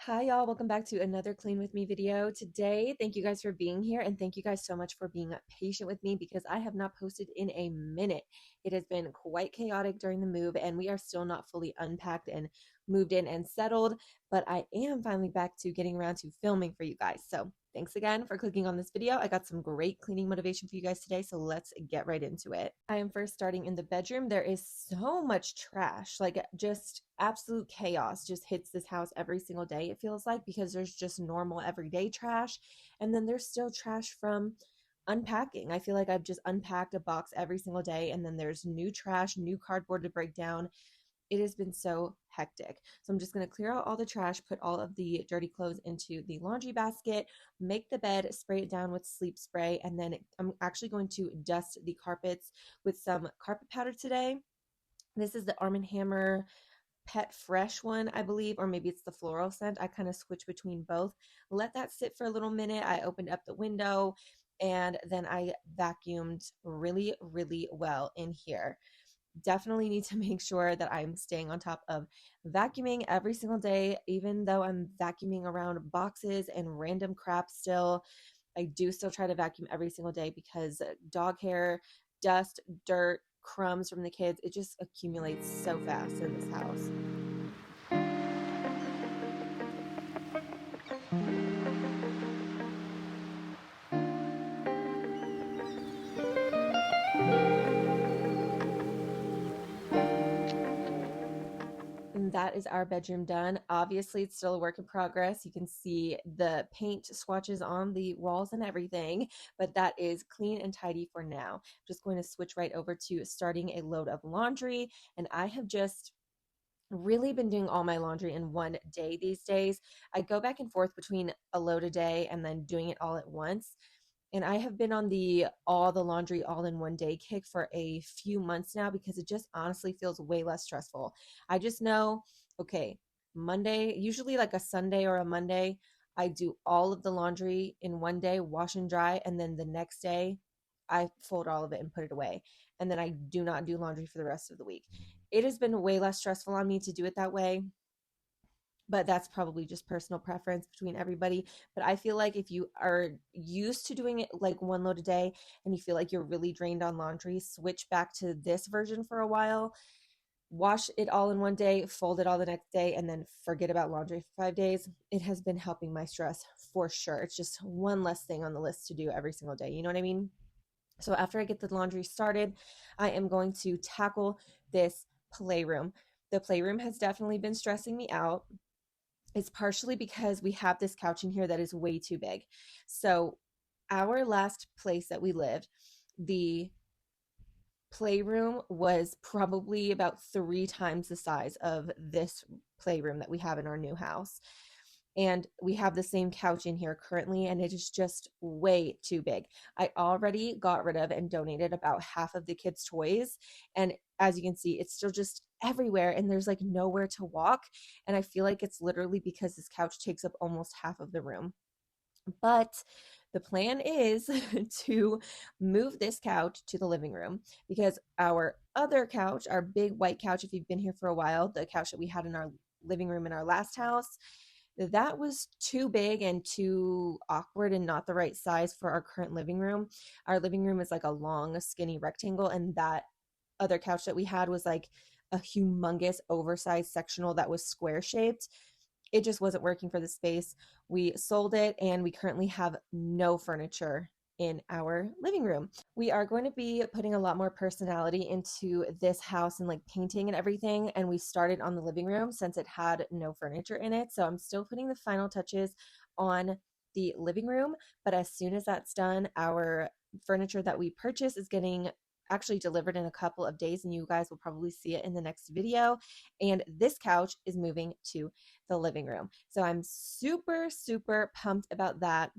Hi y'all, welcome back to another Clean With Me video. Today, thank you guys for being here and thank you guys so much for being patient with me because I have not posted in a minute. It has been quite chaotic during the move and we are still not fully unpacked and moved in and settled, but I am finally back to getting around to filming for you guys. So thanks again for clicking on this video. I got some great cleaning motivation for you guys today, so let's get right into it. I am first starting in the bedroom. There is so much trash, like just absolute chaos just hits this house every single day, it feels like, because there's just normal everyday trash. And then there's still trash from unpacking. I feel like I've just unpacked a box every single day, and then there's new trash, new cardboard to break down. It has been so hectic. So I'm just going to clear out all the trash, put all of the dirty clothes into the laundry basket, make the bed, spray it down with sleep spray, and then I'm actually going to dust the carpets with some carpet powder today. This is the Arm & Hammer Pet Fresh one, I believe, or maybe it's the floral scent. I kind of switch between both. Let that sit for a little minute. I opened up the window and then I vacuumed really, really well in here. Definitely need to make sure that I'm staying on top of vacuuming every single day, even though I'm vacuuming around boxes and random crap still. I do still try to vacuum every single day because dog hair, dust, dirt, crumbs from the kids, it just accumulates so fast in this house. And that is our bedroom done. Obviously, it's still a work in progress. You can see the paint swatches on the walls and everything, but that is clean and tidy for now. I'm just going to switch right over to starting a load of laundry. And I have just really been doing all my laundry in one day these days. I go back and forth between a load a day and then doing it all at once. And I have been on the all the laundry all in one day kick for a few months now because it just honestly feels way less stressful. I just know, okay, Monday, usually like a Sunday or a Monday, I do all of the laundry in one day, wash and dry, and then the next day I fold all of it and put it away. And then I do not do laundry for the rest of the week. It has been way less stressful on me to do it that way, but that's probably just personal preference between everybody. But I feel like if you are used to doing it like one load a day and you feel like you're really drained on laundry, switch back to this version for a while. Wash it all in one day, fold it all the next day, and then forget about laundry for 5 days. It has been helping my stress for sure. It's just one less thing on the list to do every single day. You know what I mean? So after I get the laundry started, I am going to tackle this playroom. The playroom has definitely been stressing me out. It's partially because we have this couch in here that is way too big. So our last place that we lived, the playroom was probably about 3 times the size of this playroom that we have in our new house. And we have the same couch in here currently, and it is just way too big. I already got rid of and donated about half of the kids' toys. And as you can see, it's still just everywhere, and there's like nowhere to walk. And I feel like it's literally because this couch takes up almost half of the room. But the plan is to move this couch to the living room because our other couch, our big white couch, if you've been here for a while, the couch that we had in our living room in our last house, that was too big and too awkward and not the right size for our current living room. Our living room is like a long, skinny rectangle, and that other couch that we had was like a humongous, oversized sectional that was square shaped. It just wasn't working for the space. We sold it, and we currently have no furniture in our living room. We are going to be putting a lot more personality into this house and like painting and everything. And we started on the living room since it had no furniture in it. So I'm still putting the final touches on the living room. But as soon as that's done, our furniture that we purchased is getting actually delivered in a couple of days, and you guys will probably see it in the next video. And this couch is moving to the living room. So I'm super, super pumped about that.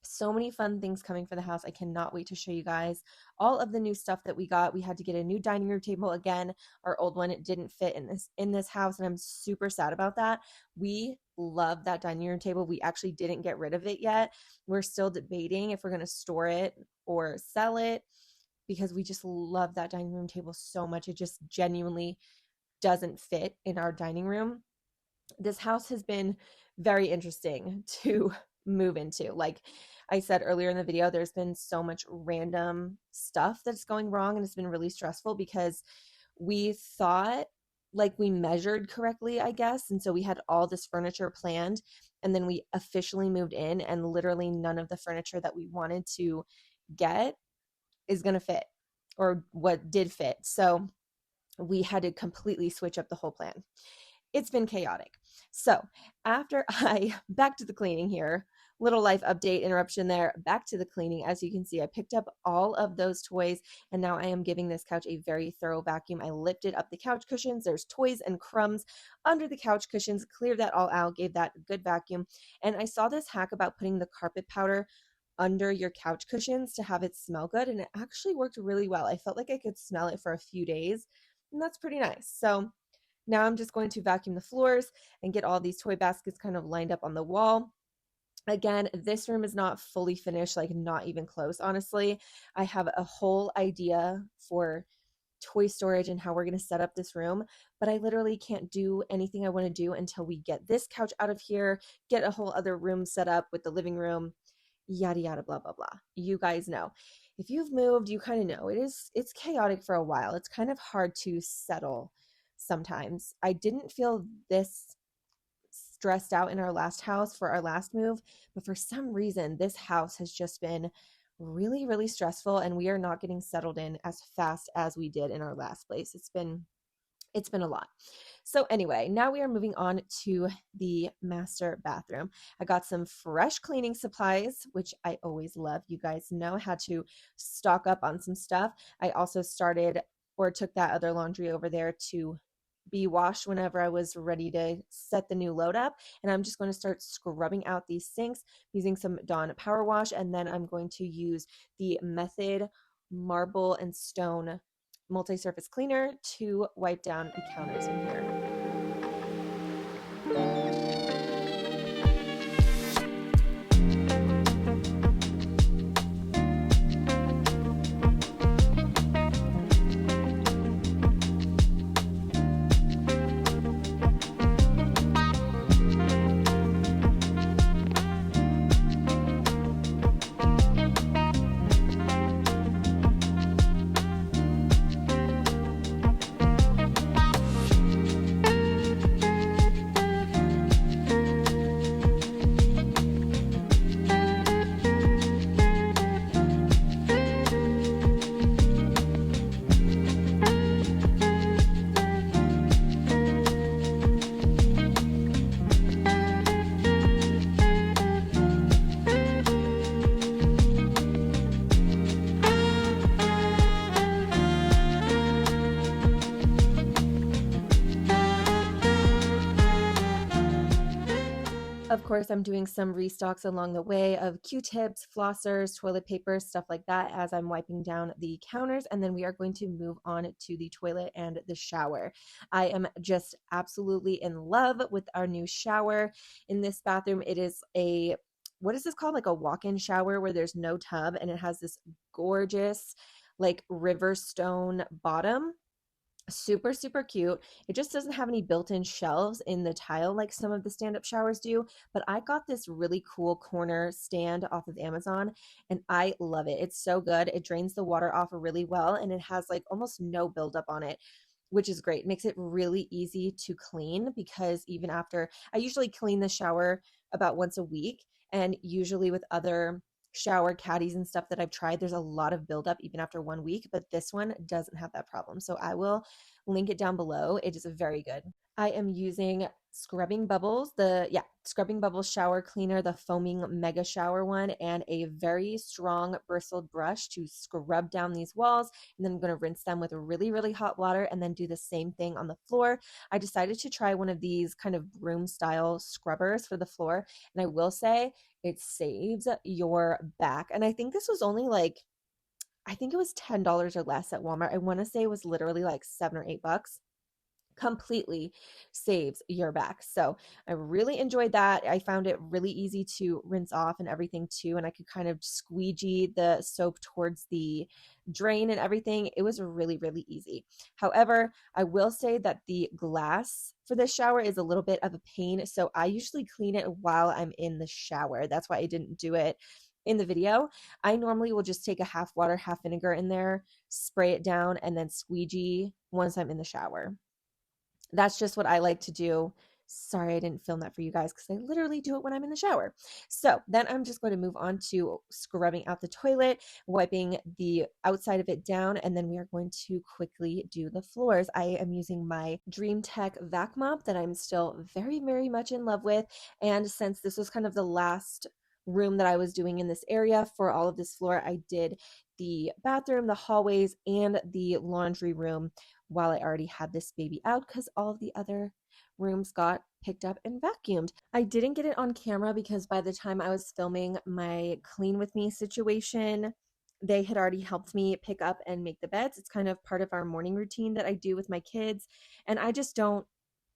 So many fun things coming for the house. I cannot wait to show you guys all of the new stuff that we got. We had to get a new dining room table again. Our old one, it didn't fit in this house, and I'm super sad about that. We love that dining room table. We actually didn't get rid of it yet. We're still debating if we're going to store it or sell it because we just love that dining room table so much. It just genuinely doesn't fit in our dining room. This house has been very interesting to move into. Like I said earlier in the video, there's been so much random stuff that's going wrong, and it's been really stressful because we thought like we measured correctly, I guess. And so we had all this furniture planned, and then we officially moved in, and literally none of the furniture that we wanted to get is going to fit, or what did fit. So we had to completely switch up the whole plan. It's been chaotic. So after back to the cleaning here, little life update interruption there, back to the cleaning. As you can see, I picked up all of those toys, and now I am giving this couch a very thorough vacuum. I lifted up the couch cushions. There's toys and crumbs under the couch cushions, cleared that all out, gave that a good vacuum. And I saw this hack about putting the carpet powder under your couch cushions to have it smell good, and it actually worked really well. I felt like I could smell it for a few days, and that's pretty nice. So now I'm just going to vacuum the floors and get all these toy baskets kind of lined up on the wall. Again, this room is not fully finished, like not even close, honestly. I have a whole idea for toy storage and how we're going to set up this room, but I literally can't do anything I want to do until we get this couch out of here, get a whole other room set up with the living room, yada yada blah blah blah. You guys know. If you've moved, you kind of know it's chaotic for a while. It's kind of hard to settle sometimes. I didn't feel this stressed out in our last house for our last move, but for some reason this house has just been really really stressful, and we are not getting settled in as fast as we did in our last place. It's been a lot. So anyway, now we are moving on to the master bathroom. I got some fresh cleaning supplies, which I always love. You guys know I had to stock up on some stuff. I also started or took that other laundry over there to be washed whenever I was ready to set the new load up. And I'm just going to start scrubbing out these sinks using some Dawn Power Wash. And then I'm going to use the Method Marble and Stone multi-surface cleaner to wipe down the counters in here. Of course, I'm doing some restocks along the way of Q-tips, flossers, toilet paper, stuff like that as I'm wiping down the counters. And then we are going to move on to the toilet and the shower. I am just absolutely in love with our new shower in this bathroom. It is what is this called? Like a walk-in shower where there's no tub, and it has this gorgeous like river stone bottom. Super super cute. It just doesn't have any built-in shelves in the tile like some of the stand-up showers do, but I got this really cool corner stand off of Amazon, and I love it. It's so good. It drains the water off really well, and it has like almost no buildup on it, which is great. It makes it really easy to clean, because even after I usually clean the shower about once a week, and usually with other shower caddies and stuff that I've tried, there's a lot of buildup even after 1 week, but this one doesn't have that problem. So I will link it down below. It is very good. I am using Scrubbing Bubbles, Scrubbing Bubbles shower cleaner, the foaming mega shower one, and a very strong bristled brush to scrub down these walls. And then I'm going to rinse them with really, really hot water, and then do the same thing on the floor. I decided to try one of these kind of broom style scrubbers for the floor, and I will say it saves your back. And I think this was only like, I think it was $10 or less at Walmart. I want to say it was literally like $7 or $8. completely saves your back. So I really enjoyed that. I found it really easy to rinse off and everything too. And I could kind of squeegee the soap towards the drain and everything. It was really, really easy. However, I will say that the glass for this shower is a little bit of a pain. So I usually clean it while I'm in the shower. That's why I didn't do it in the video. I normally will just take a half water, half vinegar in there, spray it down, and then squeegee once I'm in the shower. That's just what I like to do. Sorry, I didn't film that for you guys because I literally do it when I'm in the shower. So then I'm just going to move on to scrubbing out the toilet, wiping the outside of it down, and then we are going to quickly do the floors. I am using my Dream Tech vac mop that I'm still very, very much in love with. And since this was kind of the last room that I was doing in this area for all of this floor, I did the bathroom, the hallways, and the laundry room while I already had this baby out because all of the other rooms got picked up and vacuumed. I didn't get it on camera because by the time I was filming my clean with me situation, they had already helped me pick up and make the beds. It's kind of part of our morning routine that I do with my kids, and I just don't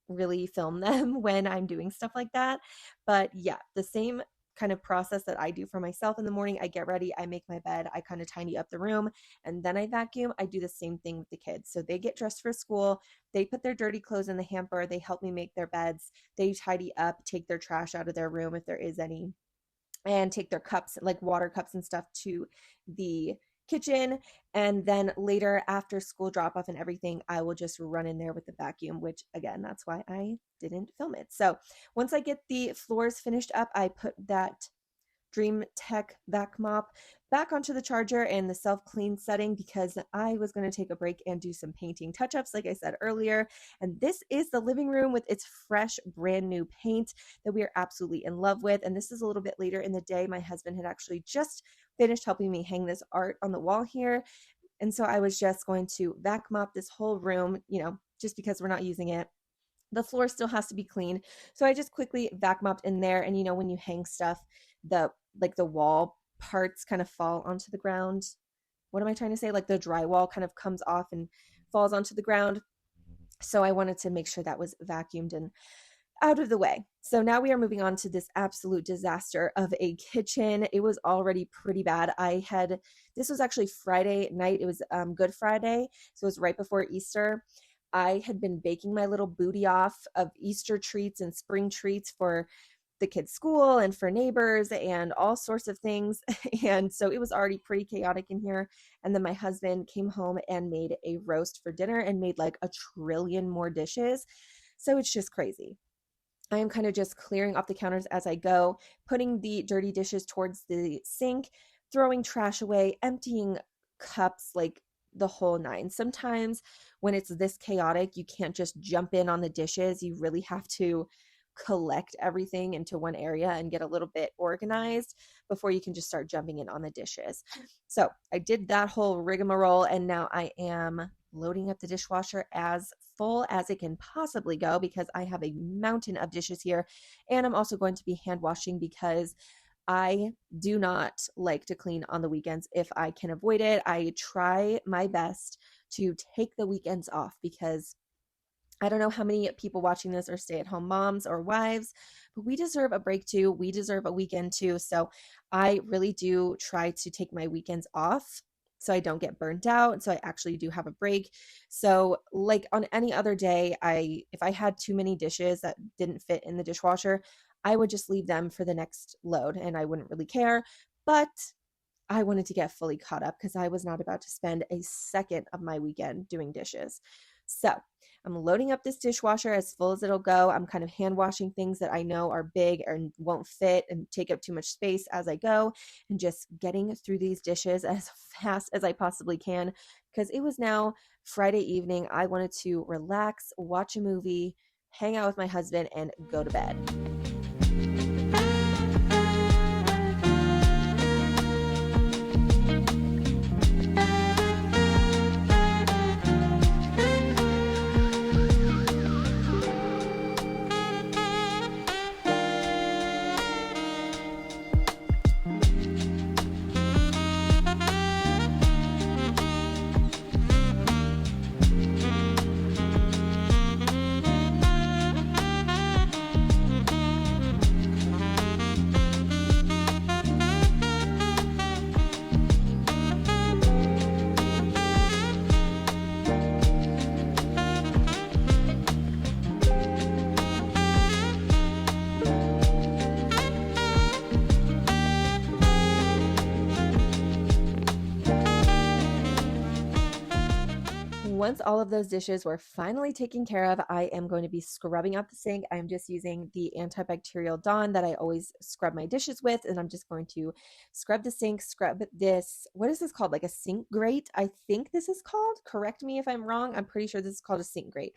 really film them when I'm doing stuff like that. But yeah, the same kind of process that I do for myself in the morning. I get ready, I make my bed, I kind of tidy up the room, and then I vacuum. I do the same thing with the kids. So they get dressed for school, they put their dirty clothes in the hamper, they help me make their beds, they tidy up, take their trash out of their room if there is any, and take their cups, like water cups and stuff, to the kitchen. And then later, after school drop off and everything, I will just run in there with the vacuum, which again, that's why I didn't film it. So once I get the floors finished up, I put that Dream Tech vac mop back onto the charger and the self-clean setting because I was going to take a break and do some painting touch-ups like I said earlier. And this is the living room with its fresh brand new paint that we are absolutely in love with. And this is a little bit later in the day. My husband had actually just finished helping me hang this art on the wall here. And so I was just going to vac mop this whole room, just because we're not using it. The floor still has to be clean. So I just quickly vac mopped in there. And when you hang stuff, the wall parts kind of fall onto the ground. What am I trying to say? Like the drywall kind of comes off and falls onto the ground. So I wanted to make sure that was vacuumed and out of the way. So now we are moving on to this absolute disaster of a kitchen. It was already pretty bad. This was actually Friday night. It was Good Friday. So it was right before Easter. I had been baking my little booty off of Easter treats and spring treats for the kids' school and for neighbors and all sorts of things. And so it was already pretty chaotic in here. And then my husband came home and made a roast for dinner and made like 1 trillion more dishes. So it's just crazy. I am kind of just clearing off the counters as I go, putting the dirty dishes towards the sink, throwing trash away, emptying cups, like the whole nine. Sometimes when it's this chaotic, you can't just jump in on the dishes. You really have to collect everything into one area and get a little bit organized before you can just start jumping in on the dishes. So I did that whole rigmarole, and now I am loading up the dishwasher as full as it can possibly go because I have a mountain of dishes here. And I'm also going to be hand washing because I do not like to clean on the weekends if I can avoid it. I try my best to take the weekends off because I don't know how many people watching this are stay-at-home moms or wives, but we deserve a break too. We deserve a weekend too. So I really do try to take my weekends off so I don't get burnt out. So I actually do have a break. So like on any other day, if I had too many dishes that didn't fit in the dishwasher, I would just leave them for the next load and I wouldn't really care. But I wanted to get fully caught up because I was not about to spend a second of my weekend doing dishes. So I'm loading up this dishwasher as full as it'll go. I'm kind of hand washing things that I know are big and won't fit and take up too much space as I go, and just getting through these dishes as fast as I possibly can because it was now Friday evening. I wanted to relax, watch a movie, hang out with my husband, and go to bed. once all of those dishes were finally taken care of, I am going to be scrubbing out the sink. I'm just using the antibacterial Dawn that I always scrub my dishes with, and I'm just going to scrub the sink, scrub this. What is this called? Like a sink grate, I think this is called. Correct me if I'm wrong. I'm pretty sure this is called a sink grate.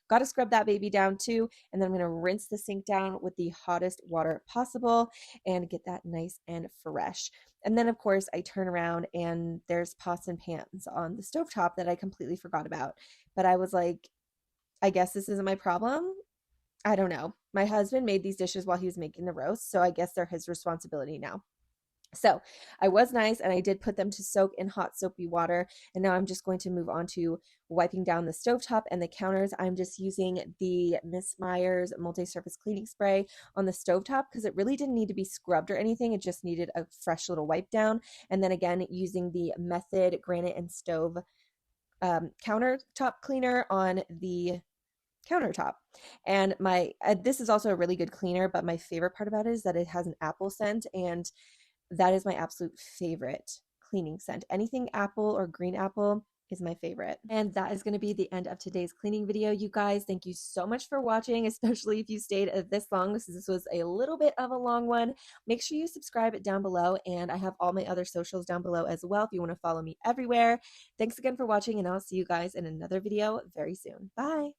Got to scrub that baby down too. And then I'm going to rinse the sink down with the hottest water possible and get that nice and fresh. And then, of course, I turn around and there's pots and pans on the stovetop that I completely forgot about. But I was like, I guess this isn't my problem. I don't know. My husband made these dishes while he was making the roast, so I guess they're his responsibility now. So I was nice and I did put them to soak in hot soapy water. And now I'm just going to move on to wiping down the stovetop and the counters. I'm just using the Miss Meyer's multi-surface cleaning spray on the stovetop because it really didn't need to be scrubbed or anything. It just needed a fresh little wipe down. And then again, using the Method Granite and Stove countertop cleaner on the countertop. And my this is also a really good cleaner, but my favorite part about it is that it has an apple scent, and that is my absolute favorite cleaning scent. Anything apple or green apple is my favorite. And that is going to be the end of today's cleaning video, you guys. Thank you so much for watching, especially if you stayed this long. This was a little bit of a long one. Make sure you subscribe down below, and I have all my other socials down below as well if you want to follow me everywhere. Thanks again for watching, and I'll see you guys in another video very soon. Bye!